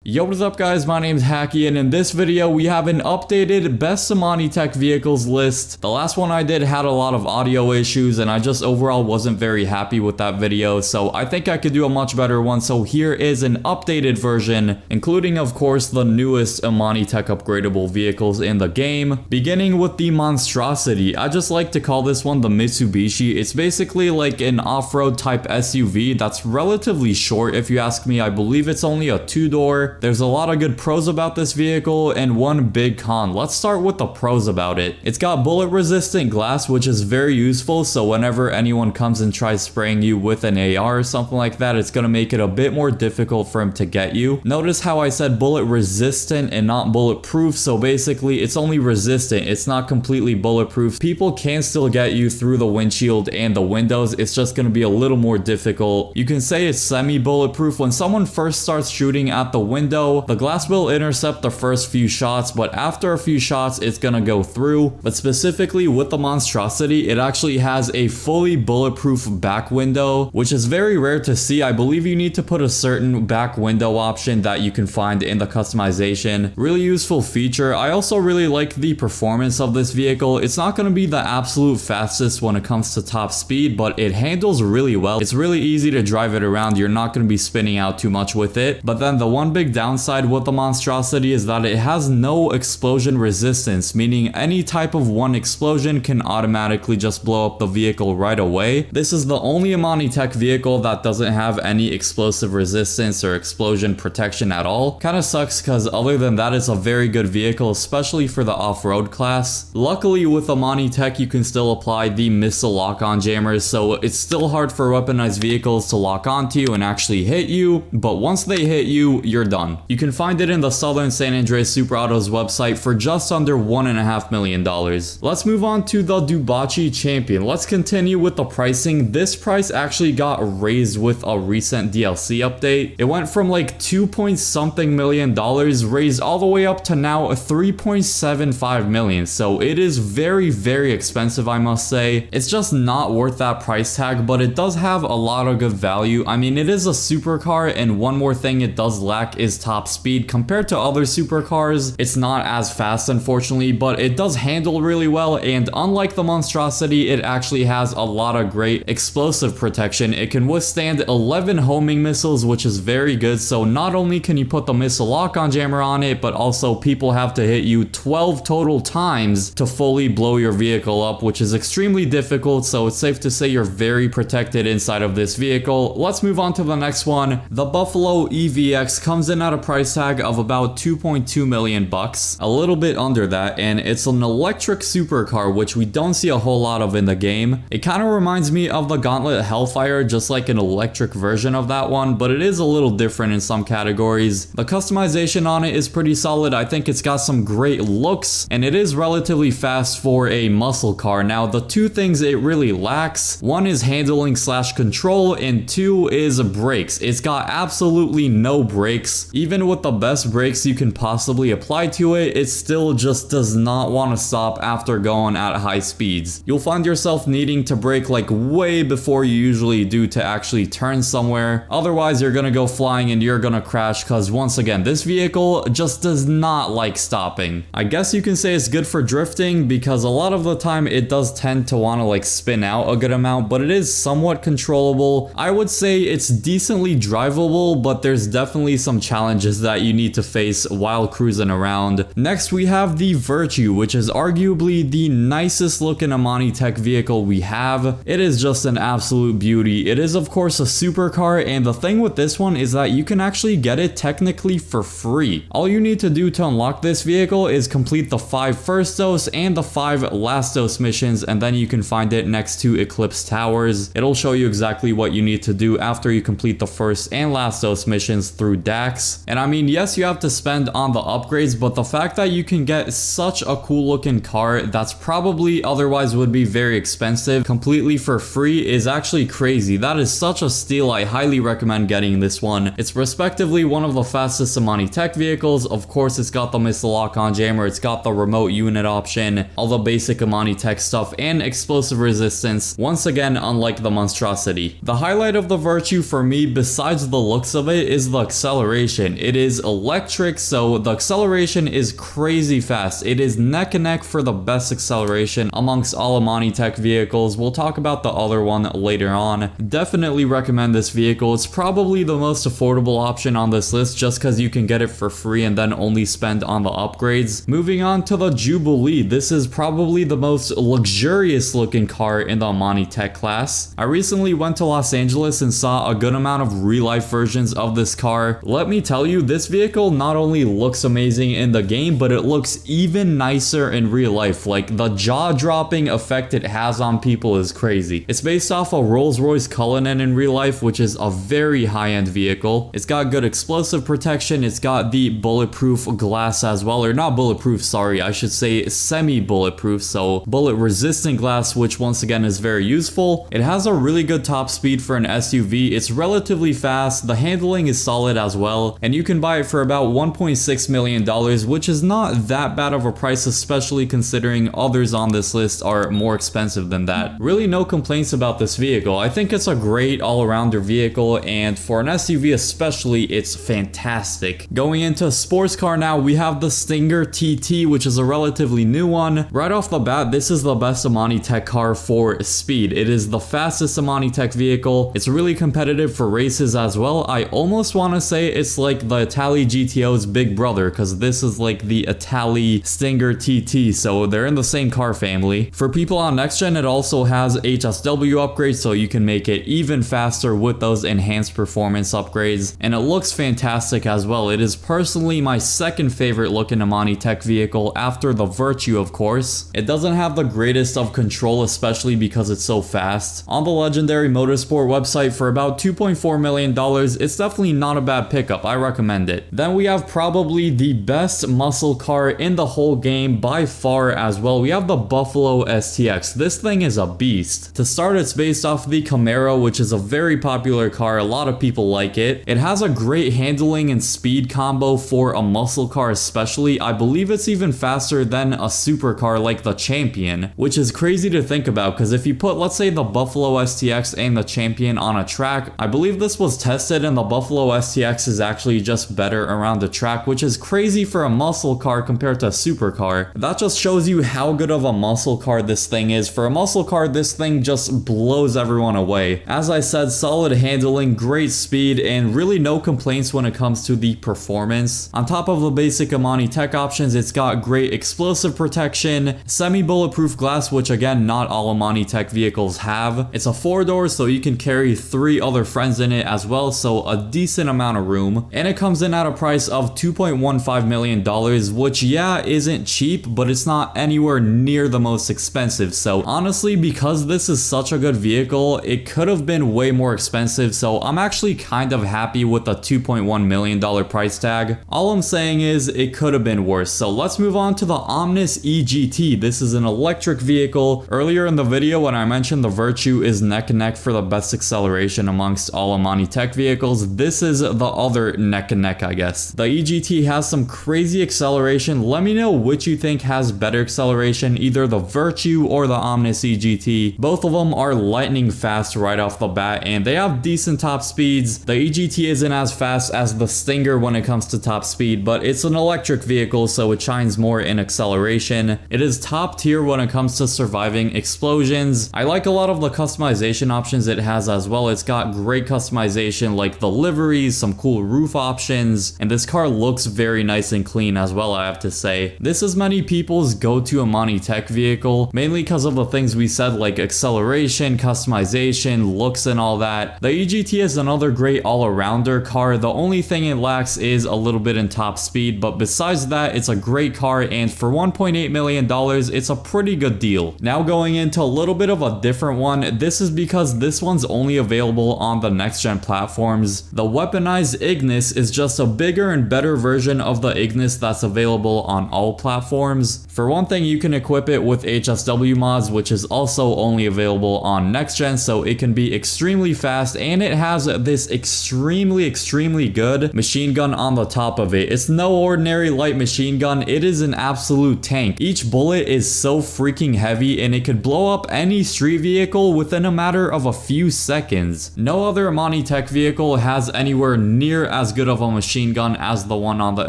Yo, what is up guys, my name's Hacky, and in this video we have an updated best Imani tech vehicles list. The last one I did had a lot of audio issues and I just overall wasn't very happy with that video, so I think I could do a much better one. So here is an updated version, including of course the newest Imani tech upgradable vehicles in the game, beginning with the Monstrosity. I just like to call this one the Mitsubishi. It's basically like an off-road type SUV that's relatively short if you ask me. I believe it's only a 2-door. There's a lot of good pros about this vehicle and one big con. Let's start with the pros about it. It's got bullet resistant glass, which is very useful, so whenever anyone comes and tries spraying you with an AR or something like that, it's gonna make it a bit more difficult for him to get you. Notice how I said bullet resistant and not bulletproof, so basically it's only resistant, it's not completely bulletproof. People can still get you through the windshield and the windows, it's just gonna be a little more difficult. You can say it's semi-bulletproof. When someone first starts shooting at the window, the glass will intercept the first few shots, but after a few shots it's gonna go through. But specifically with the Monstrosity, it actually has a fully bulletproof back window, which is very rare to see. I believe you need to put a certain back window option that you can find in the customization. Really useful feature. I also really like the performance of this vehicle. It's not going to be the absolute fastest when it comes to top speed, but it handles really well. It's really easy to drive it around. You're not going to be spinning out too much with it. But then the one big downside with the Monstrosity is that it has no explosion resistance, meaning any type of one explosion can automatically just blow up the vehicle right away. This is the only Imani tech vehicle that doesn't have any explosive resistance or explosion protection at all. Kind of sucks because other than that, it's a very good vehicle, especially for the off-road class. Luckily with Imani tech, you can still apply the missile lock-on jammers, so it's still hard for weaponized vehicles to lock onto you and actually hit you, but once they hit you, you're done. You can find it in the Southern San Andreas Super Autos website for just under $1.5 million. Let's move on to the Dubachi Champion. Let's continue with the pricing. This price actually got raised with a recent DLC update. It went from like $2.something million raised all the way up to now $3.75 million. So it is very, very expensive, I must say. It's just not worth that price tag, but it does have a lot of good value. I mean, it is a supercar, and one more thing it does lack is top speed. Compared to other supercars, it's not as fast, unfortunately, but it does handle really well, and unlike the Monstrosity, it actually has a lot of great explosive protection. It can withstand 11 homing missiles, which is very good. So not only can you put the missile lock-on jammer on it, but also people have to hit you 12 total times to fully blow your vehicle up, which is extremely difficult, so it's safe to say you're very protected inside of this vehicle. Let's move on to the next one. The Buffalo EVX comes in at a price tag of about 2.2 million bucks, a little bit under that, and it's an electric supercar, which we don't see a whole lot of in the game. It kind of reminds me of the Gauntlet Hellfire, just like an electric version of that one, but it is a little different in some categories. The customization on it is pretty solid. I think it's got some great looks, and it is relatively fast for a muscle car. Now, the two things it really lacks, one is handling / control, and two is brakes. It's got absolutely no brakes. Even with the best brakes you can possibly apply to it, it still just does not want to stop after going at high speeds. You'll find yourself needing to brake like way before you usually do to actually turn somewhere. Otherwise, you're gonna go flying and you're gonna crash, because once again, this vehicle just does not like stopping. I guess you can say it's good for drifting, because a lot of the time it does tend to want to like spin out a good amount, but it is somewhat controllable. I would say it's decently drivable, but there's definitely some challenges that you need to face while cruising around. Next, we have the Virtue, which is arguably the nicest looking Imani tech vehicle we have. It is just an absolute beauty. It is of course a supercar, and the thing with this one is that you can actually get it technically for free. All you need to do to unlock this vehicle is complete the 5 first dose and the 5 last dose missions, and then you can find it next to Eclipse Towers. It'll show you exactly what you need to do after you complete the first and last dose missions through DAX. And I mean, yes, you have to spend on the upgrades, but the fact that you can get such a cool looking car that's probably otherwise would be very expensive completely for free is actually crazy. That is such a steal. I highly recommend getting this one. It's respectively one of the fastest Imani tech vehicles. Of course, it's got the missile lock-on jammer, it's got the remote unit option, all the basic Imani tech stuff, and explosive resistance. Once again, unlike the Monstrosity. The highlight of the Virtue for me, besides the looks of it, is the acceleration. acceleration. It is electric, so the acceleration is crazy fast. It is neck and neck for the best acceleration amongst all Imani Tech vehicles. We'll talk about the other one later on. Definitely recommend this vehicle. It's probably the most affordable option on this list just because you can get it for free and then only spend on the upgrades. Moving on to the Jubilee. This is probably the most luxurious looking car in the Imani Tech class. I recently went to Los Angeles and saw a good amount of real-life versions of this car. Let me tell you, this vehicle not only looks amazing in the game, but it looks even nicer in real life. Like, the jaw-dropping effect it has on people is crazy. It's based off a Rolls-Royce Cullinan in real life, which is a very high-end vehicle. It's got good explosive protection. It's got the bulletproof glass as well, or not bulletproof, sorry, I should say semi-bulletproof, so bullet-resistant glass, which once again is very useful. It has a really good top speed for an SUV. It's relatively fast. The handling is solid as well, and you can buy it for about $1.6 million, which is not that bad of a price, especially considering others on this list are more expensive than that. Really no complaints about this vehicle. I think it's a great all-arounder vehicle, and for an SUV especially, it's fantastic. Going into a sports car now, we have the Stinger TT, which is a relatively new one. Right off the bat, this is the best Imani Tech car for speed. It is the fastest Imani Tech vehicle. It's really competitive for races as well. I almost want to say it's like the Itali GTO's big brother, because this is like the Itali Stinger TT, so they're in the same car family. For people on next gen, it also has HSW upgrades, so you can make it even faster with those enhanced performance upgrades, and it looks fantastic as well. It is personally my second favorite looking Imani Tech vehicle after the Virtue, of course. It doesn't have the greatest of control, especially because it's so fast. On the Legendary Motorsport website for about $2.4 million, it's definitely not a bad pickup. I recommend it. Then we have probably the best muscle car in the whole game by far as well. We have the Buffalo STX. This thing is a beast. To start, it's based off the Camaro, which is a very popular car. A lot of people like it. It has a great handling and speed combo for a muscle car especially. I believe it's even faster than a supercar like the Champion, which is crazy to think about, because if you put, let's say, the Buffalo STX and the Champion on a track, I believe this was tested and the Buffalo STX is actually just better around the track, which is crazy for a muscle car compared to a supercar. That just shows you how good of a muscle car this thing is. For a muscle car, this thing just blows everyone away. As I said, solid handling, great speed, and really no complaints when it comes to the performance. On top of the basic Imani Tech options, it's got great explosive protection, semi-bulletproof glass, which again, not all Imani Tech vehicles have. It's a 4-door, so you can carry 3 other friends in it as well, so a decent amount of room. And it comes in at a price of $2.15 million, which yeah, isn't cheap, but it's not anywhere near the most expensive. So honestly, because this is such a good vehicle, it could have been way more expensive, so I'm actually kind of happy with the $2.1 million price tag. All I'm saying is it could have been worse. So let's move on to the Omnis EGT. This is an electric vehicle. Earlier in the video when I mentioned the Virtue is neck and neck for the best acceleration amongst all Imani Tech vehicles, this is the other neck and neck, I guess. The EGT has some crazy acceleration. Let me know which you think has better acceleration, either the Virtue or the Omnis EGT. Both of them are lightning fast right off the bat, and they have decent top speeds. The EGT isn't as fast as the Stinger when it comes to top speed, but it's an electric vehicle, so it shines more in acceleration. It is top tier when it comes to surviving explosions. I like a lot of the customization options it has as well. It's got great customization like the liveries, some cool roof options, and this car looks very nice and clean as well, I have to say. This is many people's go-to Imani Tech vehicle, mainly because of the things we said like acceleration, customization, looks, and all that. The EGT is another great all-arounder car. The only thing it lacks is a little bit in top speed, but besides that, it's a great car, and for $1.8 million, it's a pretty good deal. Now going into a little bit of a different one, this is because this one's only available on the next-gen platforms. The Weaponized Ignis is just a bigger and better version of the Ignis that's available on all platforms. For one thing, you can equip it with HSW mods, which is also only available on next gen, so it can be extremely fast, and it has this extremely good machine gun on the top of it. It's no ordinary light machine gun, it is an absolute tank. Each bullet is so freaking heavy, and it could blow up any street vehicle within a matter of a few seconds. No other Imani tech vehicle has anywhere near as good of a machine gun as the one on the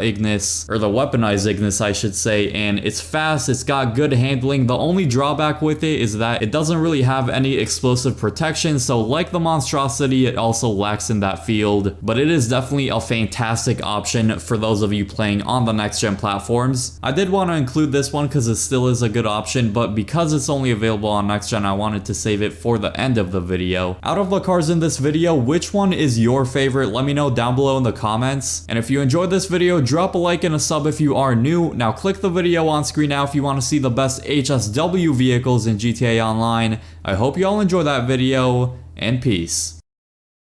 Ignis, or the weaponized Ignis I should say, and it's fast, it's got good handling. The only drawback with it is that it doesn't really have any explosive protection, so like the Monstrosity, it also lacks in that field, but it is definitely a fantastic option for those of you playing on the next gen platforms. I did want to include this one because it still is a good option, but because it's only available on next gen, I wanted to save it for the end of the video. Out of the cars in this video, which one is your favorite? Let me know down below in the comments. And if you enjoyed this video, drop a like and a sub if you are new. Now click the video on screen now if you want to see the best HSW vehicles in GTA Online. I hope you all enjoy that video, and peace.